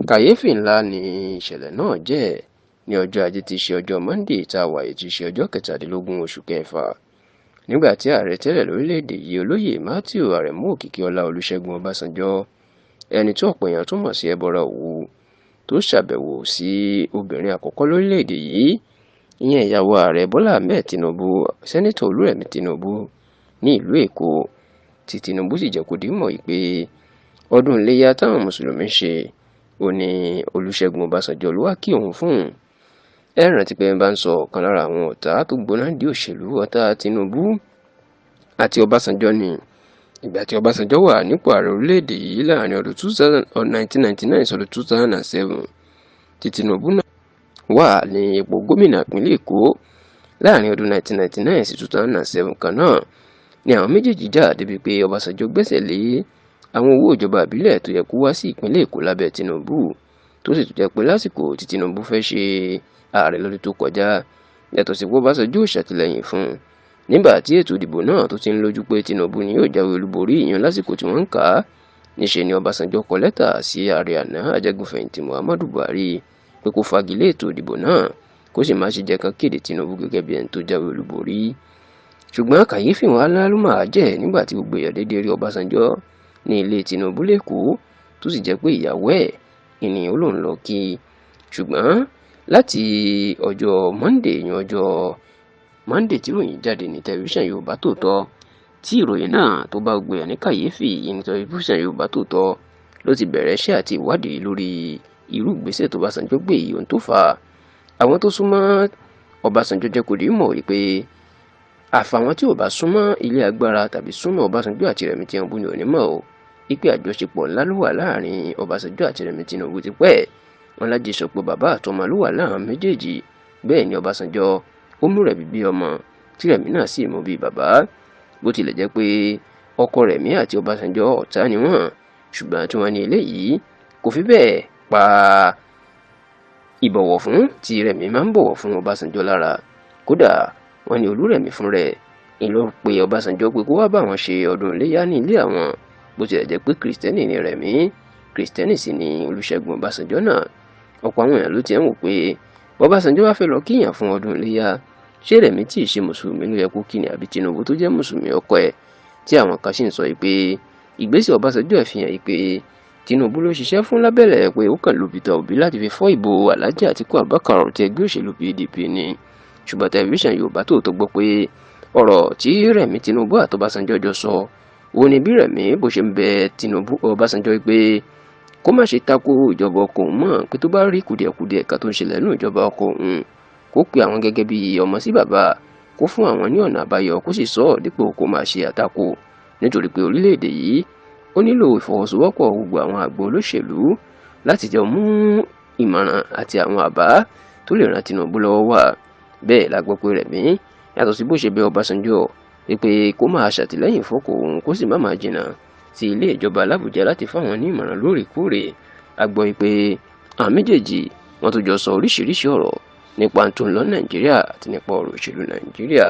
kàyéfì ńlá ni ìṣẹ̀lẹ̀ náà jẹ́ ní ọjọ́ ajé tí í ṣe ọjọ́ Monday tá a wà yìí tí í ṣe ọjọ́ 17 oṣù kẹfà nígbà tí ààrẹ tẹ́lẹ̀ lórílẹ̀‐èdè yìí olóyè Matthew Aremu Òkìkíọlá Olúṣẹ́gun Ọbásanjọ́ ẹni tí ọ̀pọ̀ èèyàn tún mọ̀ sí Ẹbọra Òwu tó ṣàbẹ̀wò sí obìnrin àkọ́kọ́ lórílẹ̀‐èdè yìí ìyẹn ìyàwó ààrẹ Bọ́lá Ahmed Tinubu sẹ́nẹ́tọ̀ Olúrẹ̀mí Tinubu ní ìlú Èkó tí Tinubu sì jẹ́ kó di mọ̀ pé ọdún iléyà táwọn mùsùlùmí ṣe ó ní Olúṣẹ́gun Ọbásanjọ́ ló wá kí òun fún un. Ẹ rántí pé ń bá ń sọ ọ̀kan lára àwọn ọ̀tá tó gbóná di òṣèlú ọ̀tá Tinubu àti Ọbásanjọ́ ni ìgbà tí Ọbásanjọ́ wà nípò ààrẹ orílẹ̀-èdè yìí láàrin ọdún 1999 sọdún 2007 tí Tinubu náà wà ní ipò gómìnà ìpínlẹ̀ Èkó láàrin ọdún 1999 sí 2007 kan náà ni àwọn méjèèjì jà débi pé Ọbásanjọ́ gbẹ́sẹ̀ lé àwọn owó ìjọba ìbílẹ̀ tó yẹ kó wá sí ìpínlẹ̀ Èkó lábẹ́ Tinubu tó sì tún jẹ́ pé lásìkò tí Tinubu fẹ́ ṣe ààrẹ lọ́dún tó kọjá yàtọ̀ sí pé Ọbásanjọ́ ṣàtìlẹ́yìn fún un nígbà tí ètò ìdìbò náà tó ti ń lójú pé Tinubu ni yóò jáwé olúborí ìyẹn lásìkò tí wọ́n ń kà á níṣe ni Ọbásanjọ́ kọ lẹ́tà sí ààrẹ àná Ajagunfẹ̀yìntì Muhammadu Buhari pé kó fagilé ètò ìdìbò náà kó sì má ṣe jẹ́ kán kéde Tinubu gẹ́gẹ́ bí ẹni tó jáwé olúborí. Ṣùgbọ́n kàyéfì wọn ló máa jẹ́ nígbà tí gbogbo èèyàn dédé rí Ọbásanjọ́ ní ilé Tinubu lẹ́kọ̀ọ́ tó sì jẹ́ pé ìyàwó ẹ̀ ènìyàn ló ń lọ kí. Ṣùgbọ́n láti ọjọ́ Monday tí ìròyìn jáde ní tẹlifíṣàn Yorùbá Tòótọ́ tí ìròyìn náà tó bá gbé ní kàyéfì ní tẹlifíṣàn Yorùbá Tòótọ́ ló ti bẹ̀rẹ̀ iṣẹ́ àti ìwádìí lórí irú ìgbésẹ̀ tó Ọbásanjọ́ gbé yìí ohun tó fà á. Àwọn tó súnmọ́ Ọbásanjọ́ jẹ́ kó di mọ̀ wípé àfàwọn tí ò bá súnmọ́ ilé agbára tàbí súnmọ́ Ọbásanjọ́ àti Rẹ̀mí Tinubu ni ò ní mọ̀ o wípé àjọṣepọ̀ ńlá ló wà láàrin Ọbásanjọ́ àti Rẹ̀mí Tinubu ti pẹ́. Wọ́n lájọṣepọ̀ bàbá àtọmọ ló wà láàrin méjèèjì. Bẹ́ẹ̀ ni Ọbásanjọ́ ó mú Rẹ̀mí bí ọmọ tí Rẹ̀mí náà sì mú bí bàbá bó tilẹ̀ jẹ́ pé ọkọ Rẹ̀mí àti Ọbásanjọ́ ọ̀tá ni wọ́n ṣùgbọ́n tí wọ́n ní eléyìí kò fi bẹ́ẹ̀ pa ìbọ̀wọ̀ fún tí Rẹ̀mí máa ń bọ̀wọ̀ fún Ọbásanjọ́ lára. Kódà wọ́n ní Olúrẹ̀mí fún rẹ̀ ìlọ pé Ọbásanjọ́ pé kó wá bá wọn ṣe ọdún iléyá ní ilé àwọn bó tilẹ̀ jẹ́ pé kìrìsìtẹ́nì ni Rẹ̀mí kìrìsìtẹ́nì sì ni Olúṣẹ́gun Ọbásanjọ́ náà. Ọ̀pọ̀ àwọn èèyàn ló ti ń wò pé Ọbásanjọ́ wá fẹ́ lọ kíyàn fún ọdún iléyá ṣé Rẹ̀mí tí ì ṣe mùsùlùmí ló yẹ kó kí ni àbí Tinubu tó jẹ́ mùsùlùmí ọkọ ẹ̀ tí àwọn kan sì ń sọ pé ìgbésẹ̀ Ọbásanjọ́ fi hàn pé Tinubu ló ṣiṣẹ́ fún lábẹ́lẹ̀ pé ó kàn lo Peter Obi láti fi fọ́ ìbò Alhaji Atiku Abubakar ti ẹgbẹ́ òṣèlú PDP ni. Ṣùgbọ́n tẹlifíṣàn Yorùbá Tòótọ́ gbọ́ pé ọ̀rọ̀ tí Rẹ̀mí Tinubu àti Ọbásanjọ́ jọ sọ òun ni bí Rẹ̀mí bó ṣe ń bẹ Tinubu Ọbásanjọ́ pé kó má ṣe tako ìjọba ọkọ òun mọ́ pé tó bá rí kùdìẹ̀kudiẹ ká tó ń ṣẹlẹ̀ nínú ìjọba ọkọ òun kó pe àwọn gẹ́gẹ́ bí ọmọ sí bàbá kó fún àwọn ní ọ̀nà àbáyọ kó sì sọ ọ́ dípò kó máa ṣe àtakò nítorí pé orílẹ̀-èdè yìí ó nílò ìfọwọ́sowọ́pọ̀ gbogbo àwọn àgbà olóṣèlú láti jọ mú ìmọ̀ràn àti àwọn àbá tó lè ran Tinubu lọ́wọ́ wá. Bẹ́ẹ̀ la gbọ́ pé Rẹ̀mí yàtọ̀ sí bó ṣe bẹ Ọbásanjọ́ wípé kó máa ṣàtìlẹ́yìn fọ́kọ òun kó sì má máa jìnnà sí ilé ìjọba l'Àbújá láti fáwọn ní ìmọ̀ràn lóòrèkóòrè. A gbọ́ wípé àwọn méjèèjì wọ́n tó jọ sọ oríṣiríṣi ọ̀rọ̀ nípa tó ń lọ Nàìjíríà àti nípa ọ̀rọ̀ òṣèlú Nàìjíríà.